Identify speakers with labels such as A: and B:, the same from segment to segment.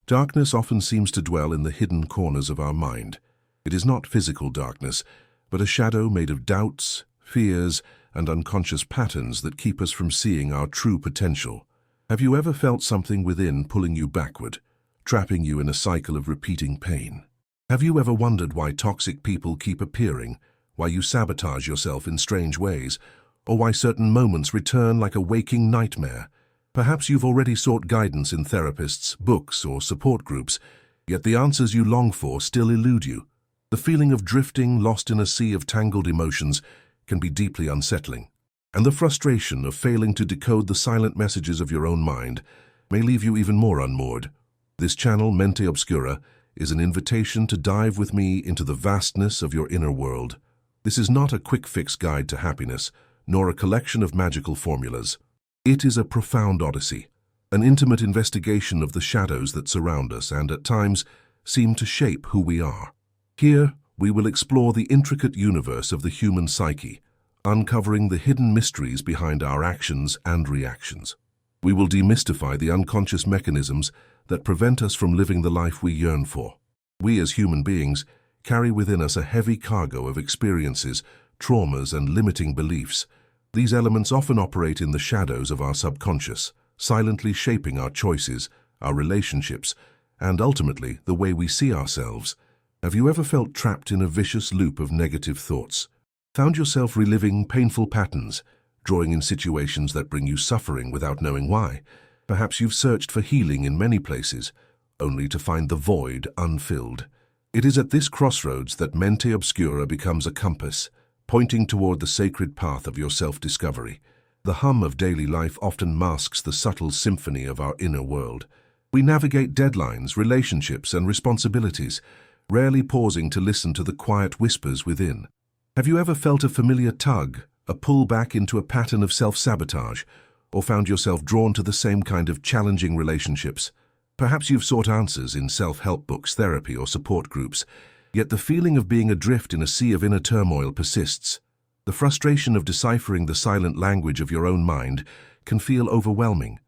A: Darkness often seems to dwell in the hidden corners of our mind. It is not physical darkness, but a shadow made of doubts, fears, and unconscious patterns that keep us from seeing our true potential. Have you ever felt something within pulling you backward, trapping you in a cycle of repeating pain? Have you ever wondered why toxic people keep appearing, why you sabotage yourself in strange ways, or why certain moments return like a waking nightmare? Perhaps you've already sought guidance in therapists, books, or support groups, yet the answers you long for still elude you. The feeling of drifting, lost in a sea of tangled emotions, can be deeply unsettling. And the frustration of failing to decode the silent messages of your own mind may leave you even more unmoored. This channel, Mente Obscura, is an invitation to dive with me into the vastness of your inner world. This is not a quick-fix guide to happiness, nor a collection of magical formulas. It is a profound odyssey, an intimate investigation of the shadows that surround us and, at times, seem to shape who we are. Here, we will explore the intricate universe of the human psyche, uncovering the hidden mysteries behind our actions and reactions. We will demystify the unconscious mechanisms that prevent us from living the life we yearn for. We as human beings carry within us a heavy cargo of experiences, traumas, and limiting beliefs. These elements often operate in the shadows of our subconscious, silently shaping our choices, our relationships, and ultimately the way we see ourselves. Have you ever felt trapped in a vicious loop of negative thoughts? Found yourself reliving painful patterns, drawing in situations that bring you suffering without knowing why? Perhaps you've searched for healing in many places, only to find the void unfilled. It is at this crossroads that Mente Obscura becomes a compass, pointing toward the sacred path of your self-discovery. The hum of daily life often masks the subtle symphony of our inner world. We navigate deadlines, relationships, and responsibilities, rarely pausing to listen to the quiet whispers within. Have you ever felt a familiar tug, a pull back into a pattern of self-sabotage, or found yourself drawn to the same kind of challenging relationships? Perhaps you've sought answers in self-help books, therapy, or support groups, yet the feeling of being adrift in a sea of inner turmoil persists. The frustration of deciphering the silent language of your own mind can feel overwhelming,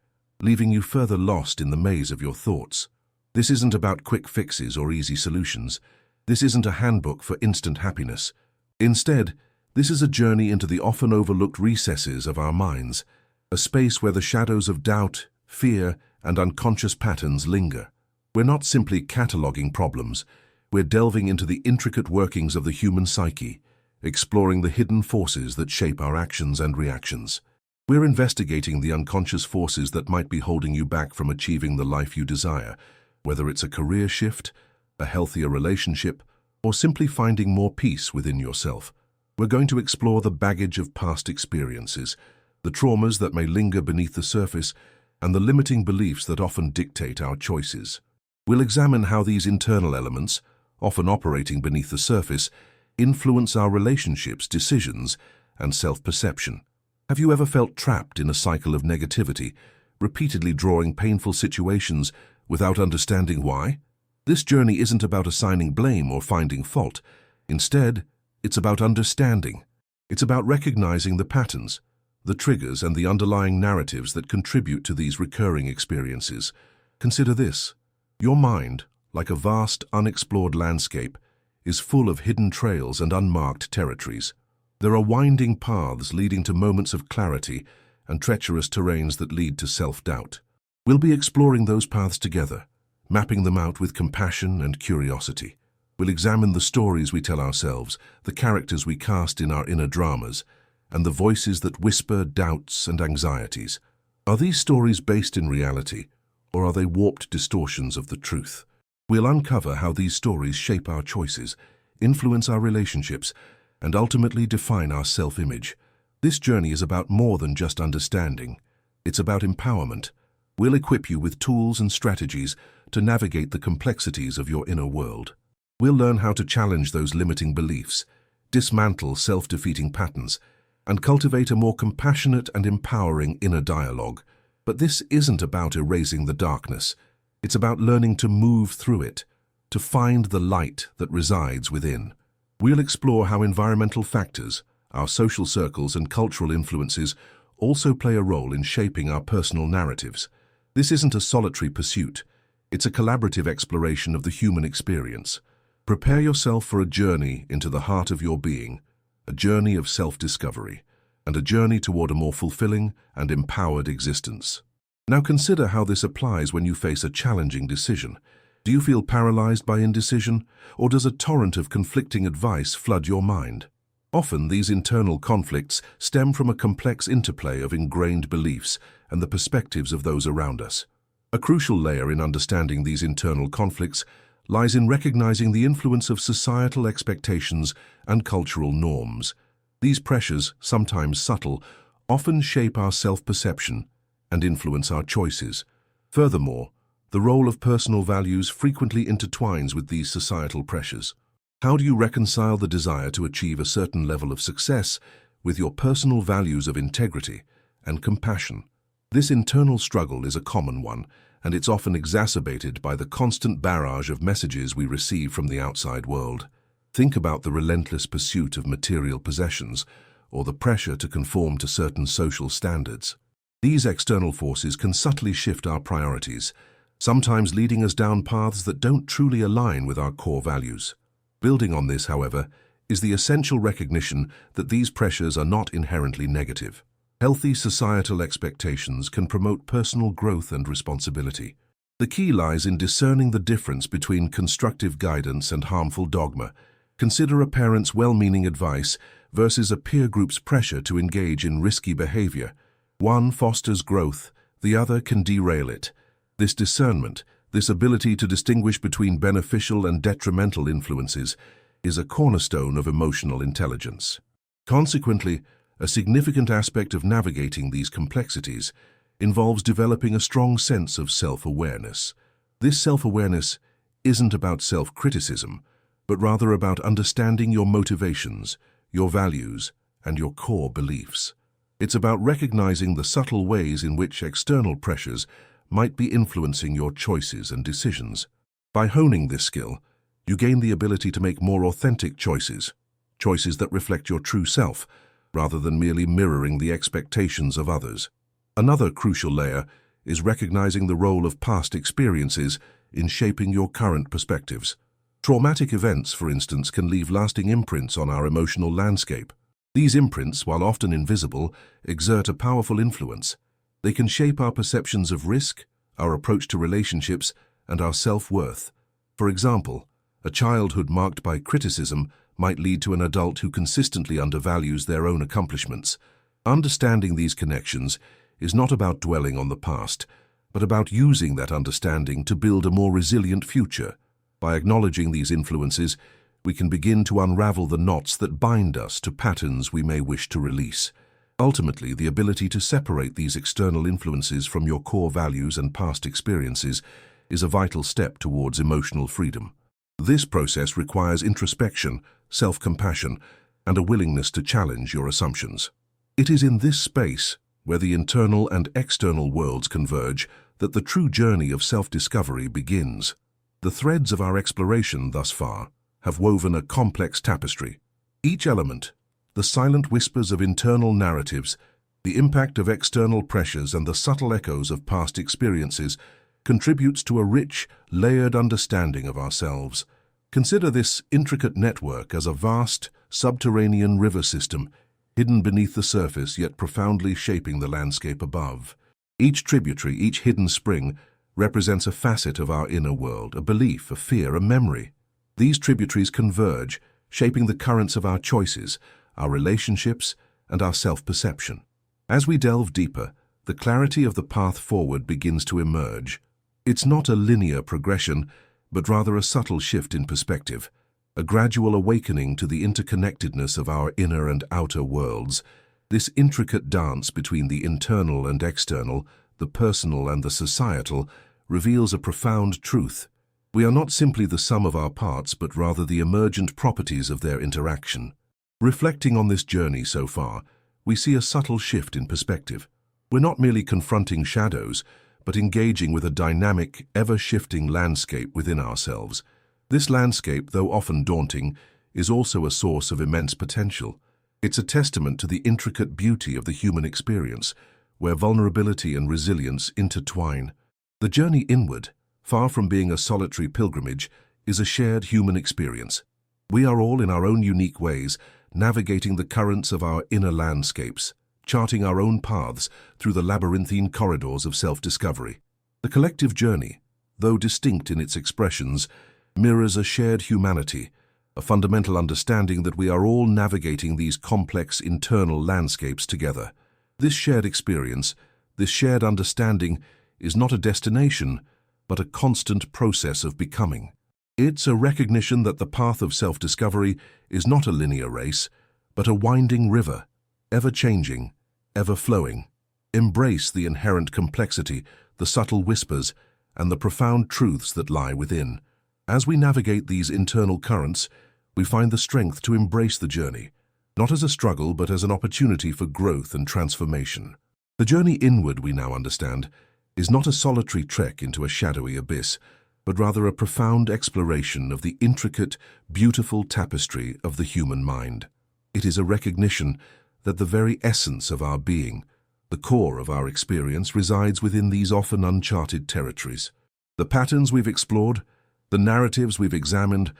A: leaving you further lost in the maze of your thoughts. This isn't about quick fixes or easy solutions. This isn't a handbook for instant happiness. Instead, this is a journey into the often overlooked recesses of our minds, a space where the shadows of doubt, fear, and unconscious patterns linger. We're not simply cataloging problems. We're delving into the intricate workings of the human psyche, exploring the hidden forces that shape our actions and reactions. We're investigating the unconscious forces that might be holding you back from achieving the life you desire, whether it's a career shift, a healthier relationship, or simply finding more peace within yourself. We're going to explore the baggage of past experiences, the traumas that may linger beneath the surface, and the limiting beliefs that often dictate our choices. We'll examine how these internal elements, often operating beneath the surface, influence our relationships, decisions, and self-perception. Have you ever felt trapped in a cycle of negativity, repeatedly drawing painful situations without understanding why? This journey isn't about assigning blame or finding fault. Instead, it's about understanding. It's about recognizing the patterns, the triggers, and the underlying narratives that contribute to these recurring experiences. Consider this. Your mind, like a vast, unexplored landscape, is full of hidden trails and unmarked territories. There are winding paths leading to moments of clarity and treacherous terrains that lead to self-doubt. We'll be exploring those paths together, mapping them out with compassion and curiosity. We'll examine the stories we tell ourselves, the characters we cast in our inner dramas, and the voices that whisper doubts and anxieties. Are these stories based in reality, or are they warped distortions of the truth? We'll uncover how these stories shape our choices, influence our relationships, and ultimately define our self-image. This journey is about more than just understanding. It's about empowerment. We'll equip you with tools and strategies to navigate the complexities of your inner world. We'll learn how to challenge those limiting beliefs, dismantle self-defeating patterns, and cultivate a more compassionate and empowering inner dialogue. But this isn't about erasing the darkness. It's about learning to move through it, to find the light that resides within. We'll explore how environmental factors, our social circles, and cultural influences also play a role in shaping our personal narratives. This isn't a solitary pursuit. It's a collaborative exploration of the human experience. Prepare yourself for a journey into the heart of your being, a journey of self-discovery, and a journey toward a more fulfilling and empowered existence. Now consider how this applies when you face a challenging decision. Do you feel paralyzed by indecision, or does a torrent of conflicting advice flood your mind? Often these internal conflicts stem from a complex interplay of ingrained beliefs and the perspectives of those around us. A crucial layer in understanding these internal conflicts lies in recognizing the influence of societal expectations and cultural norms. These pressures, sometimes subtle, often shape our self-perception and influence our choices. Furthermore, the role of personal values frequently intertwines with these societal pressures. How do you reconcile the desire to achieve a certain level of success with your personal values of integrity and compassion? This internal struggle is a common one, and it's often exacerbated by the constant barrage of messages we receive from the outside world. Think about the relentless pursuit of material possessions or the pressure to conform to certain social standards. These external forces can subtly shift our priorities, sometimes leading us down paths that don't truly align with our core values. Building on this, however, is the essential recognition that these pressures are not inherently negative. Healthy societal expectations can promote personal growth and responsibility. The key lies in discerning the difference between constructive guidance and harmful dogma. Consider a parent's well-meaning advice versus a peer group's pressure to engage in risky behavior. One fosters growth, the other can derail it. This discernment, this ability to distinguish between beneficial and detrimental influences, is a cornerstone of emotional intelligence. Consequently, a significant aspect of navigating these complexities involves developing a strong sense of self-awareness. This self-awareness isn't about self-criticism, but rather about understanding your motivations, your values, and your core beliefs. It's about recognizing the subtle ways in which external pressures might be influencing your choices and decisions. By honing this skill, you gain the ability to make more authentic choices that reflect your true self, rather than merely mirroring the expectations of others. Another crucial layer is recognizing the role of past experiences in shaping your current perspectives. Traumatic events, for instance, can leave lasting imprints on our emotional landscape. These imprints, while often invisible, exert a powerful influence. They can shape our perceptions of risk, our approach to relationships, and our self-worth. For example, a childhood marked by criticism might lead to an adult who consistently undervalues their own accomplishments. Understanding these connections is not about dwelling on the past, but about using that understanding to build a more resilient future. By acknowledging these influences, we can begin to unravel the knots that bind us to patterns we may wish to release. Ultimately, the ability to separate these external influences from your core values and past experiences is a vital step towards emotional freedom. This process requires introspection, self-compassion, and a willingness to challenge your assumptions. It is in this space, where the internal and external worlds converge, that the true journey of self-discovery begins. The threads of our exploration thus far have woven a complex tapestry. Each element, the silent whispers of internal narratives, the impact of external pressures, and the subtle echoes of past experiences, contributes to a rich, layered understanding of ourselves. Consider this intricate network as a vast, subterranean river system, hidden beneath the surface yet profoundly shaping the landscape above. Each tributary, each hidden spring, represents a facet of our inner world, a belief, a fear, a memory. These tributaries converge, shaping the currents of our choices, our relationships, and our self-perception. As we delve deeper, the clarity of the path forward begins to emerge. It's not a linear progression, but rather a subtle shift in perspective, a gradual awakening to the interconnectedness of our inner and outer worlds. This intricate dance between the internal and external, the personal and the societal, reveals a profound truth. We are not simply the sum of our parts, but rather the emergent properties of their interaction. Reflecting on this journey so far, we see a subtle shift in perspective. We're not merely confronting shadows, but engaging with a dynamic, ever-shifting landscape within ourselves. This landscape, though often daunting, is also a source of immense potential. It's a testament to the intricate beauty of the human experience, where vulnerability and resilience intertwine. The journey inward, far from being a solitary pilgrimage, is a shared human experience. We are all, in our own unique ways, navigating the currents of our inner landscapes, charting our own paths through the labyrinthine corridors of self-discovery. The collective journey, though distinct in its expressions, mirrors a shared humanity, a fundamental understanding that we are all navigating these complex internal landscapes together. This shared experience, this shared understanding, is not a destination, but a constant process of becoming. It's a recognition that the path of self-discovery is not a linear race, but a winding river, ever-changing, ever-flowing. Embrace the inherent complexity, the subtle whispers, and the profound truths that lie within. As we navigate these internal currents, we find the strength to embrace the journey, not as a struggle but as an opportunity for growth and transformation. The journey inward, we now understand, is not a solitary trek into a shadowy abyss, but rather a profound exploration of the intricate, beautiful tapestry of the human mind. It is a recognition that the very essence of our being, the core of our experience, resides within these often uncharted territories. The patterns we've explored, the narratives we've examined,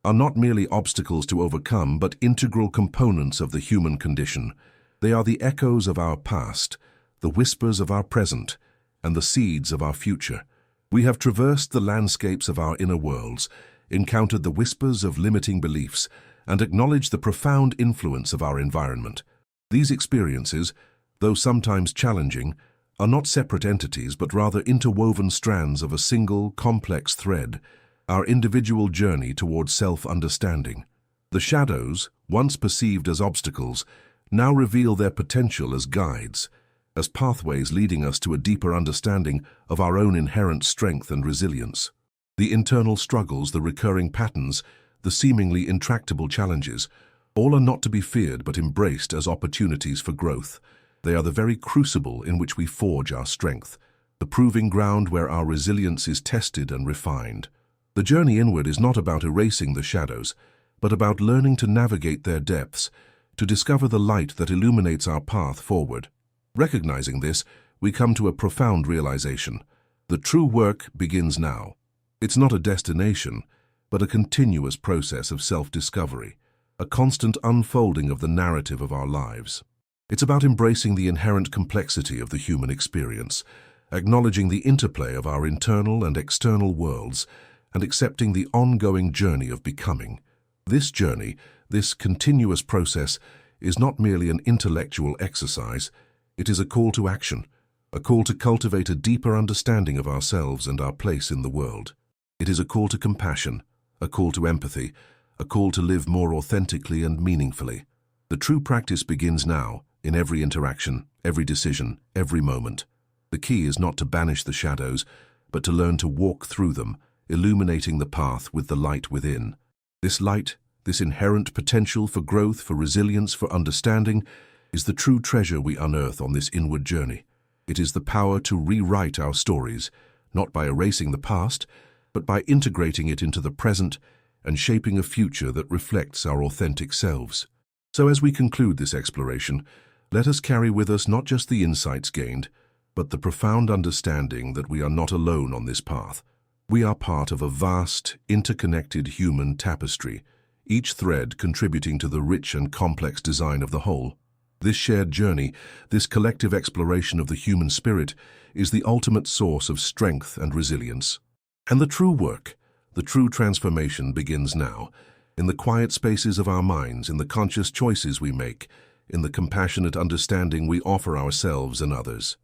A: are not merely obstacles to overcome, but integral components of the human condition. They are the echoes of our past, the whispers of our present, and the seeds of our future. We have traversed the landscapes of our inner worlds, encountered the whispers of limiting beliefs, and acknowledged the profound influence of our environment. These experiences, though sometimes challenging, are not separate entities but rather interwoven strands of a single, complex thread, our individual journey towards self-understanding. The shadows, once perceived as obstacles, now reveal their potential as guides, as pathways leading us to a deeper understanding of our own inherent strength and resilience. The internal struggles, the recurring patterns, the seemingly intractable challenges, all are not to be feared but embraced as opportunities for growth. They are the very crucible in which we forge our strength, the proving ground where our resilience is tested and refined. The journey inward is not about erasing the shadows, but about learning to navigate their depths, to discover the light that illuminates our path forward. Recognizing this, we come to a profound realization. The true work begins now. It's not a destination, but a continuous process of self-discovery, a constant unfolding of the narrative of our lives. It's about embracing the inherent complexity of the human experience, acknowledging the interplay of our internal and external worlds, and accepting the ongoing journey of becoming. This journey, this continuous process, is not merely an intellectual exercise. It is a call to action, a call to cultivate a deeper understanding of ourselves and our place in the world. It is a call to compassion, a call to empathy, a call to live more authentically and meaningfully. The true practice begins now, in every interaction, every decision, every moment. The key is not to banish the shadows, but to learn to walk through them, illuminating the path with the light within. This light, this inherent potential for growth, for resilience, for understanding, is the true treasure we unearth on this inward journey. It is the power to rewrite our stories, not by erasing the past, but by integrating it into the present and shaping a future that reflects our authentic selves. So as we conclude this exploration, let us carry with us not just the insights gained, but the profound understanding that we are not alone on this path. We are part of a vast, interconnected human tapestry, each thread contributing to the rich and complex design of the whole. This shared journey, this collective exploration of the human spirit, is the ultimate source of strength and resilience. And the true work, the true transformation begins now, in the quiet spaces of our minds, in the conscious choices we make, in the compassionate understanding we offer ourselves and others.